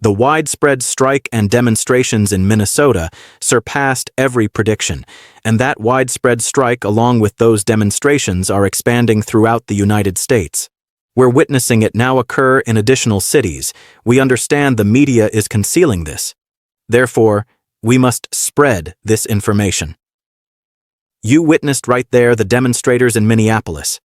The widespread strike and demonstrations in Minnesota surpassed every prediction, and that widespread strike along with those demonstrations are expanding throughout the United States. We're witnessing it now occur in additional cities. We understand the media is concealing this. Therefore, we must spread this information. You witnessed right there the demonstrators in Minneapolis.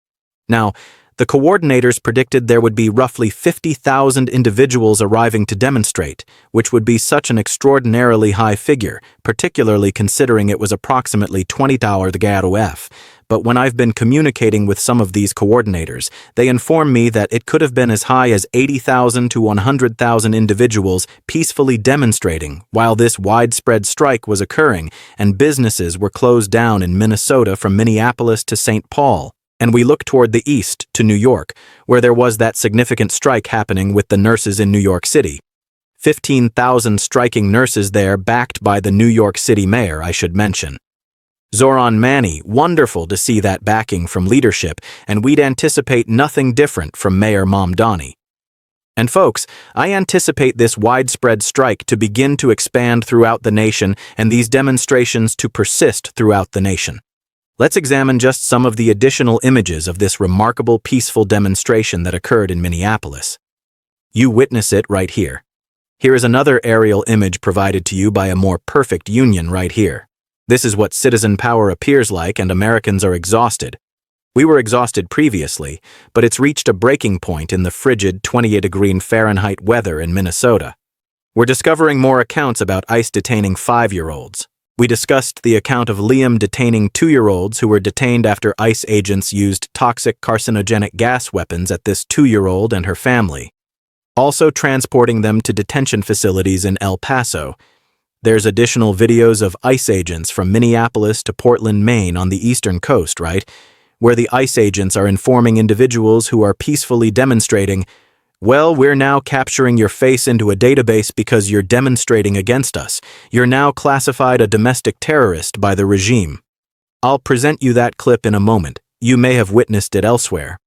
Now, the coordinators predicted there would be roughly 50,000 individuals arriving to demonstrate, which would be such an extraordinarily high figure, particularly considering it was approximately 20 hours the GARUF. But when I've been communicating with some of these coordinators, they inform me that it could have been as high as 80,000 to 100,000 individuals peacefully demonstrating while this widespread strike was occurring and businesses were closed down in Minnesota from Minneapolis to St. Paul. And we look toward the east to New York, where there was that significant strike happening with the nurses in New York City. 15,000 striking nurses there backed by the New York City mayor, I should mention. Zoran Mani, wonderful to see that backing from leadership, and we'd anticipate nothing different from Mayor Mamdani. And folks, I anticipate this widespread strike to begin to expand throughout the nation and these demonstrations to persist throughout the nation. Let's examine just some of the additional images of this remarkable peaceful demonstration that occurred in Minneapolis. You witness it right here. Here is another aerial image provided to you by a more perfect union right here. This is what citizen power appears like, and Americans are exhausted. We were exhausted previously, but it's reached a breaking point in the frigid 28-degree Fahrenheit weather in Minnesota. We're discovering more accounts about ICE detaining 5-year-olds. We discussed the account of Liam detaining 2-year-olds who were detained after ICE agents used toxic carcinogenic gas weapons at this 2-year-old and her family, also transporting them to detention facilities in El Paso. There's additional videos of ICE agents from Minneapolis to Portland, Maine on the eastern coast, right? Where the ICE agents are informing individuals who are peacefully demonstrating, well, we're now capturing your face into a database because you're demonstrating against us. You're now classified a domestic terrorist by the regime. I'll present you that clip in a moment. You may have witnessed it elsewhere.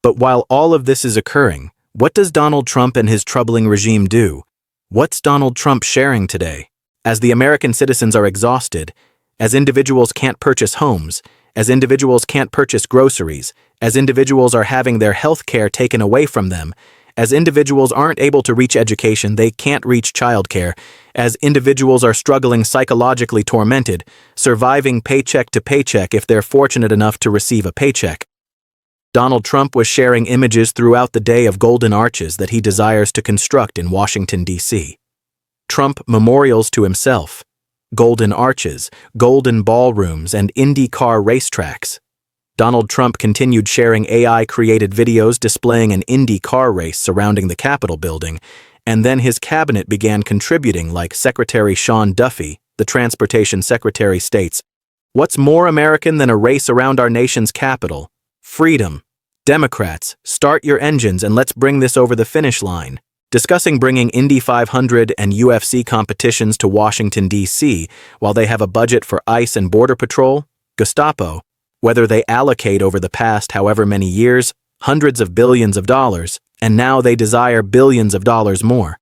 But while all of this is occurring, what does Donald Trump and his troubling regime do? What's Donald Trump sharing today? As the American citizens are exhausted, as individuals can't purchase homes, as individuals can't purchase groceries, as individuals are having their health care taken away from them, as individuals aren't able to reach education, they can't reach childcare, as individuals are struggling psychologically tormented, surviving paycheck to paycheck if they're fortunate enough to receive a paycheck. Donald Trump was sharing images throughout the day of golden arches that he desires to construct in Washington, D.C. Trump memorials to himself, golden arches, golden ballrooms, and IndyCar racetracks. Donald Trump continued sharing AI-created videos displaying an Indy car race surrounding the Capitol building, and then his cabinet began contributing like Secretary Sean Duffy, the Transportation Secretary, states, "What's more American than a race around our nation's capital? Freedom. Democrats, start your engines and let's bring this over the finish line." Discussing bringing Indy 500 and UFC competitions to Washington, D.C., while they have a budget for ICE and Border Patrol, Gestapo, whether they allocate over the past however many years, hundreds of billions of dollars, and now they desire billions of dollars more.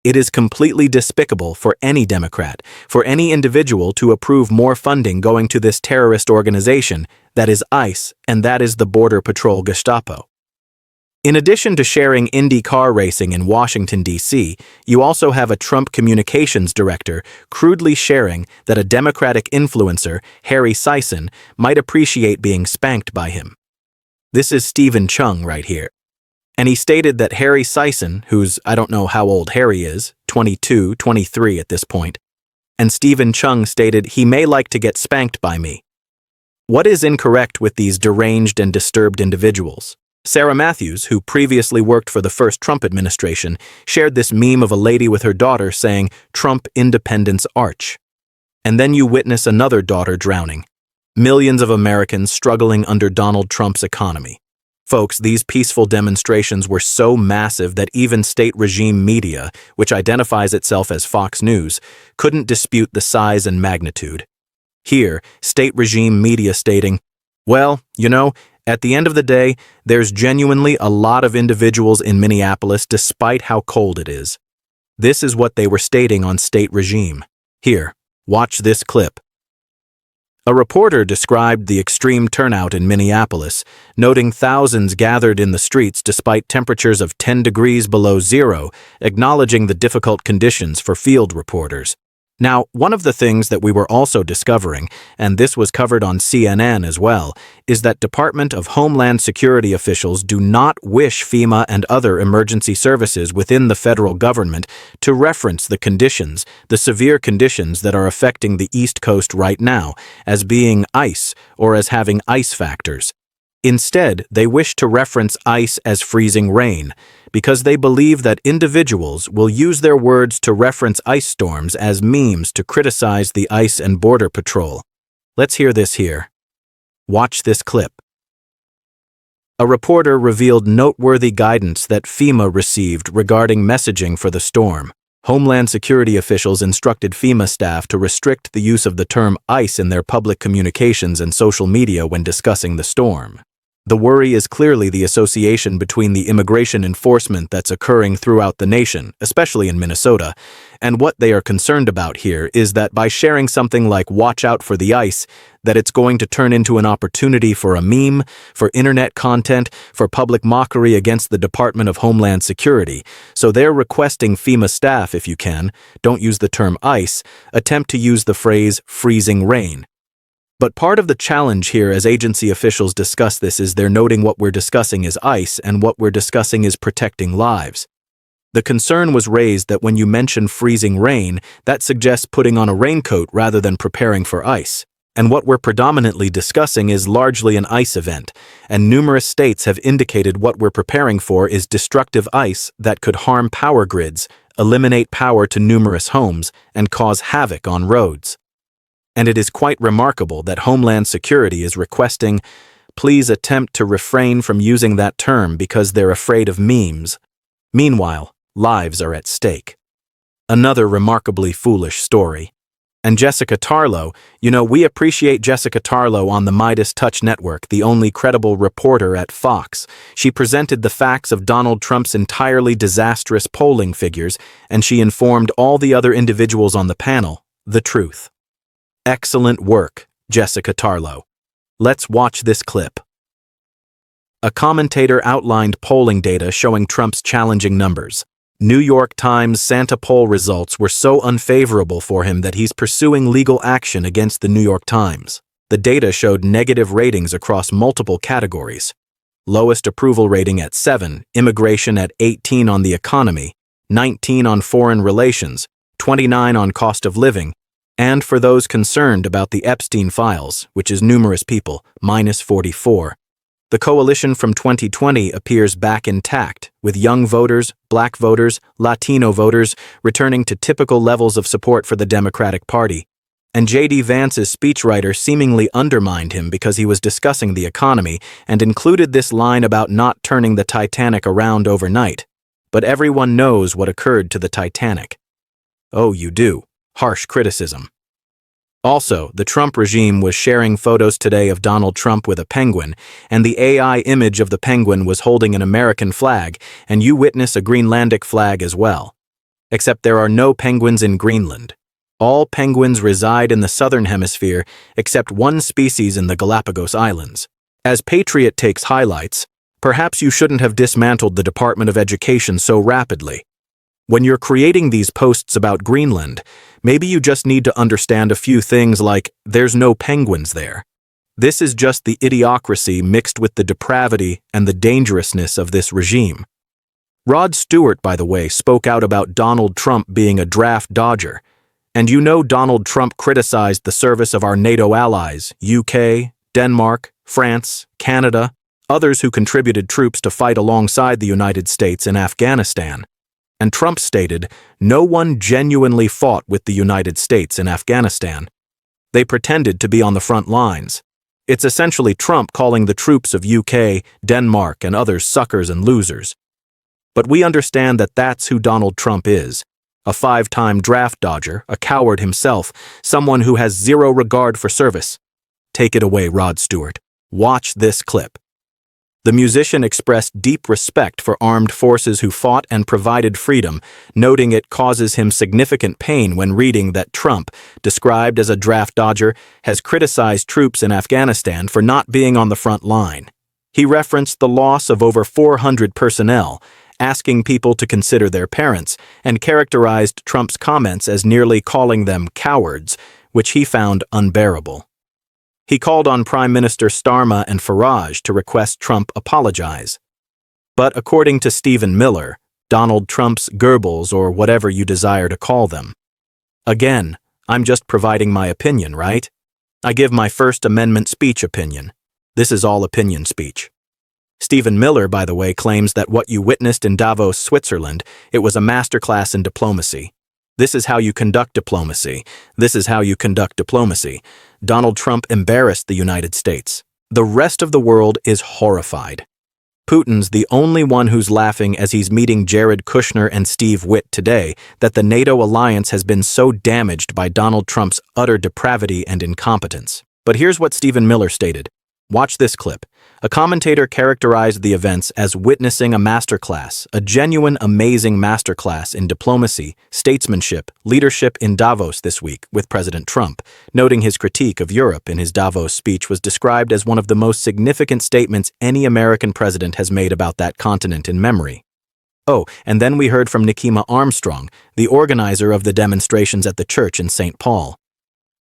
It is completely despicable for any Democrat, for any individual to approve more funding going to this terrorist organization, that is ICE, and that is the Border Patrol Gestapo. In addition to sharing Indy car racing in Washington, D.C., you also have a Trump communications director crudely sharing that a Democratic influencer, Harry Sison, might appreciate being spanked by him. This is Stephen Chung right here. And he stated that Harry Sison, who's, I don't know how old Harry is, 22, 23 at this point, and Stephen Chung stated he may like to get spanked by me. What is incorrect with these deranged and disturbed individuals? Sarah Matthews, who previously worked for the first Trump administration, shared this meme of a lady with her daughter saying, "Trump Independence Arch." And then you witness another daughter drowning. Millions of Americans struggling under Donald Trump's economy. Folks, these peaceful demonstrations were so massive that even state regime media, which identifies itself as Fox News, couldn't dispute the size and magnitude. Here, state regime media stating, well, you know, at the end of the day, there's genuinely a lot of individuals in Minneapolis despite how cold it is. This is what they were stating on state regime. Here, watch this clip. A reporter described the extreme turnout in Minneapolis, noting thousands gathered in the streets despite temperatures of 10 degrees below zero, acknowledging the difficult conditions for field reporters. Now, one of the things that we were also discovering, and this was covered on CNN as well, is that Department of Homeland Security officials do not wish FEMA and other emergency services within the federal government to reference the conditions, the severe conditions that are affecting the East Coast right now, as being ice or as having ice factors. Instead, they wish to reference ice as freezing rain, because they believe that individuals will use their words to reference ice storms as memes to criticize the Ice and Border Patrol. Let's hear this here. Watch this clip. A reporter revealed noteworthy guidance that FEMA received regarding messaging for the storm. Homeland Security officials instructed FEMA staff to restrict the use of the term ice in their public communications and social media when discussing the storm. The worry is clearly the association between the immigration enforcement that's occurring throughout the nation, especially in Minnesota, and what they are concerned about here is that by sharing something like "watch out for the ice," that it's going to turn into an opportunity for a meme, for internet content, for public mockery against the Department of Homeland Security. So they're requesting FEMA staff, if you can, don't use the term ice, attempt to use the phrase freezing rain. But part of the challenge here as agency officials discuss this is they're noting what we're discussing is ice and what we're discussing is protecting lives. The concern was raised that when you mention freezing rain, that suggests putting on a raincoat rather than preparing for ice. And what we're predominantly discussing is largely an ice event, and numerous states have indicated what we're preparing for is destructive ice that could harm power grids, eliminate power to numerous homes, and cause havoc on roads. And it is quite remarkable that Homeland Security is requesting, please attempt to refrain from using that term because they're afraid of memes. Meanwhile, lives are at stake. Another remarkably foolish story. And Jessica Tarlow, we appreciate Jessica Tarlow on the Midas Touch Network, the only credible reporter at Fox. She presented the facts of Donald Trump's entirely disastrous polling figures, and she informed all the other individuals on the panel the truth. Excellent work, Jessica Tarlow. Let's watch this clip. A commentator outlined polling data showing Trump's challenging numbers. New York Times Santa poll results were so unfavorable for him that he's pursuing legal action against the New York Times. The data showed negative ratings across multiple categories. Lowest approval rating at 7, immigration at 18 on the economy, 19 on foreign relations, 29 on cost of living, and for those concerned about the Epstein files, which is numerous people, -44. The coalition from 2020 appears back intact, with young voters, black voters, Latino voters returning to typical levels of support for the Democratic Party. And J.D. Vance's speechwriter seemingly undermined him because he was discussing the economy and included this line about not turning the Titanic around overnight. But everyone knows what occurred to the Titanic. Oh, you do. Harsh criticism. Also, the Trump regime was sharing photos today of Donald Trump with a penguin, and the AI image of the penguin was holding an American flag, and you witness a Greenlandic flag as well. Except there are no penguins in Greenland. All penguins reside in the southern hemisphere, except one species in the Galapagos Islands. As Patriot Takes highlights, perhaps you shouldn't have dismantled the Department of Education so rapidly. When you're creating these posts about Greenland, maybe you just need to understand a few things like, there's no penguins there. This is just the idiocracy mixed with the depravity and the dangerousness of this regime. Rod Stewart, by the way, spoke out about Donald Trump being a draft dodger. And Donald Trump criticized the service of our NATO allies, UK, Denmark, France, Canada, others who contributed troops to fight alongside the United States in Afghanistan. And Trump stated, no one genuinely fought with the United States in Afghanistan. They pretended to be on the front lines. It's essentially Trump calling the troops of UK, Denmark, and others suckers and losers. But we understand that that's who Donald Trump is. A 5-time draft dodger, a coward himself, someone who has zero regard for service. Take it away, Rod Stewart. Watch this clip. The musician expressed deep respect for armed forces who fought and provided freedom, noting it causes him significant pain when reading that Trump, described as a draft dodger, has criticized troops in Afghanistan for not being on the front line. He referenced the loss of over 400 personnel, asking people to consider their parents, and characterized Trump's comments as nearly calling them cowards, which he found unbearable. He called on Prime Minister Starmer and Farage to request Trump apologize. But according to Stephen Miller, Donald Trump's Goebbels or whatever you desire to call them. Again, I'm just providing my opinion, right? I give my First Amendment speech opinion. This is all opinion speech. Stephen Miller, by the way, claims that what you witnessed in Davos, Switzerland, it was a masterclass in diplomacy. This is how you conduct diplomacy. This is how you conduct diplomacy. Donald Trump embarrassed the United States. The rest of the world is horrified. Putin's the only one who's laughing as he's meeting Jared Kushner and Steve Witt today that the NATO alliance has been so damaged by Donald Trump's utter depravity and incompetence. But here's what Stephen Miller stated. Watch this clip. A commentator characterized the events as witnessing a masterclass, a genuine, amazing masterclass in diplomacy, statesmanship, leadership in Davos this week with President Trump, noting his critique of Europe in his Davos speech was described as one of the most significant statements any American president has made about that continent in memory. Oh, and then we heard from Nikema Armstrong, the organizer of the demonstrations at the church in St. Paul.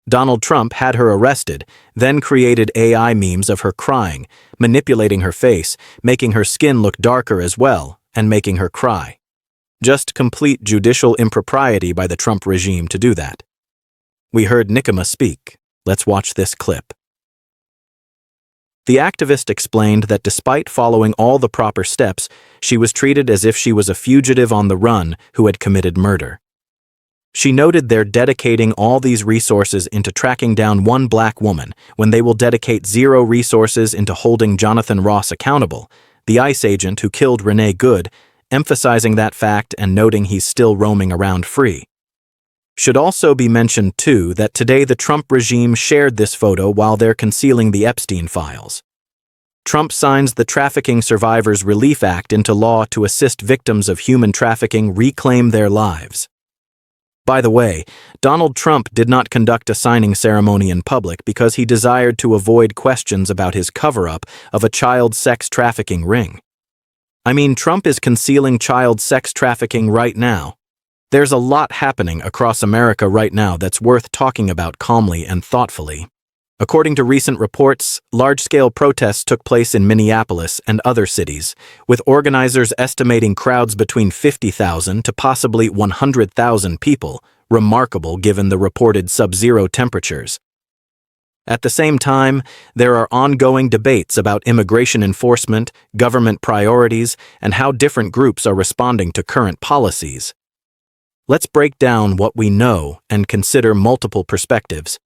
Donald Trump had her arrested, then created AI memes of her crying, manipulating her face, making her skin look darker as well, and making her cry. Just complete judicial impropriety by the Trump regime to do that. We heard Nikema speak. Let's watch this clip. The activist explained that despite following all the proper steps, she was treated as if she was a fugitive on the run who had committed murder. She noted they're dedicating all these resources into tracking down one black woman when they will dedicate zero resources into holding Jonathan Ross accountable, the ICE agent who killed Renee Good, emphasizing that fact and noting he's still roaming around free. Should also be mentioned, too, that today the Trump regime shared this photo while they're concealing the Epstein files. Trump signs the Trafficking Survivors Relief Act into law to assist victims of human trafficking reclaim their lives. By the way, Donald Trump did not conduct a signing ceremony in public because he desired to avoid questions about his cover-up of a child sex trafficking ring. I mean, Trump is concealing child sex trafficking right now. There's a lot happening across America right now that's worth talking about calmly and thoughtfully. According to recent reports, large-scale protests took place in Minneapolis and other cities, with organizers estimating crowds between 50,000 to possibly 100,000 people, remarkable given the reported sub-zero temperatures. At the same time, there are ongoing debates about immigration enforcement, government priorities, and how different groups are responding to current policies. Let's break down what we know and consider multiple perspectives.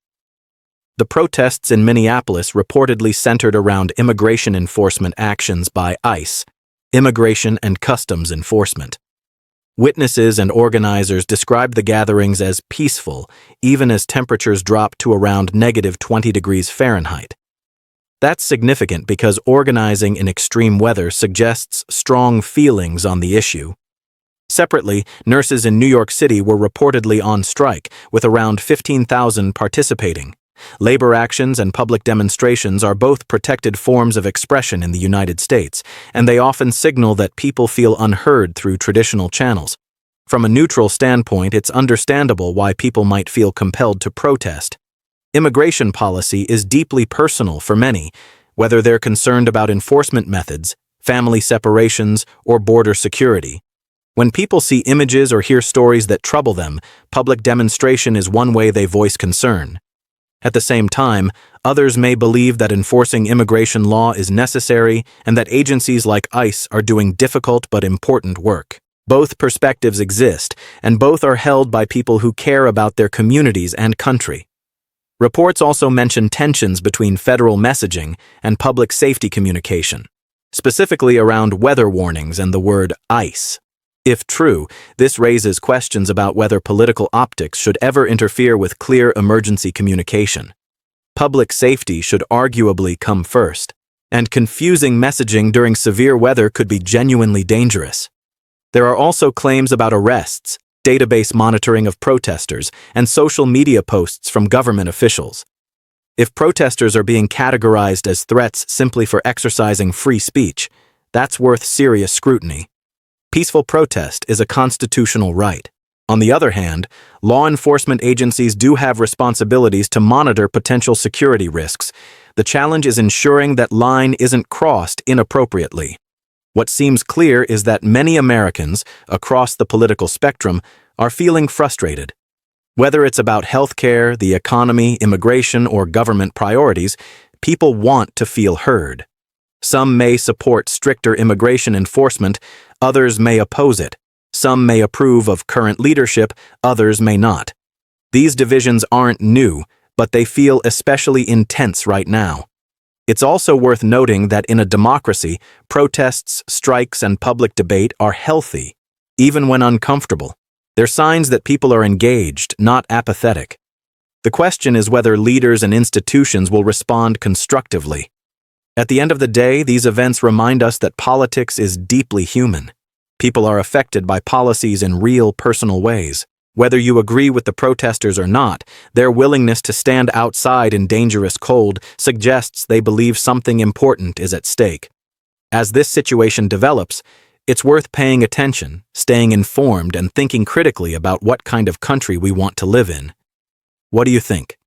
The protests in Minneapolis reportedly centered around immigration enforcement actions by ICE, Immigration and Customs Enforcement. Witnesses and organizers described the gatherings as peaceful, even as temperatures dropped to around -20 degrees Fahrenheit. That's significant because organizing in extreme weather suggests strong feelings on the issue. Separately, nurses in New York City were reportedly on strike, with around 15,000 participating. Labor actions and public demonstrations are both protected forms of expression in the United States, and they often signal that people feel unheard through traditional channels. From a neutral standpoint, it's understandable why people might feel compelled to protest. Immigration policy is deeply personal for many, whether they're concerned about enforcement methods, family separations, or border security. When people see images or hear stories that trouble them, public demonstration is one way they voice concern. At the same time, others may believe that enforcing immigration law is necessary and that agencies like ICE are doing difficult but important work. Both perspectives exist, and both are held by people who care about their communities and country. Reports also mention tensions between federal messaging and public safety communication, specifically around weather warnings and the word ICE. If true, this raises questions about whether political optics should ever interfere with clear emergency communication. Public safety should arguably come first. And confusing messaging during severe weather could be genuinely dangerous. There are also claims about arrests, database monitoring of protesters, and social media posts from government officials. If protesters are being categorized as threats simply for exercising free speech, that's worth serious scrutiny. Peaceful protest is a constitutional right. On the other hand, law enforcement agencies do have responsibilities to monitor potential security risks. The challenge is ensuring that line isn't crossed inappropriately. What seems clear is that many Americans, across the political spectrum, are feeling frustrated. Whether it's about healthcare, the economy, immigration, or government priorities, people want to feel heard. Some may support stricter immigration enforcement, others may oppose it. Some may approve of current leadership, others may not. These divisions aren't new, but they feel especially intense right now. It's also worth noting that in a democracy, protests, strikes, and public debate are healthy, even when uncomfortable. They're signs that people are engaged, not apathetic. The question is whether leaders and institutions will respond constructively. At the end of the day, these events remind us that politics is deeply human. People are affected by policies in real, personal ways. Whether you agree with the protesters or not, their willingness to stand outside in dangerous cold suggests they believe something important is at stake. As this situation develops, it's worth paying attention, staying informed, and thinking critically about what kind of country we want to live in. What do you think?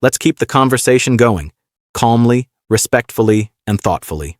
Let's keep the conversation going, calmly, respectfully, and thoughtfully.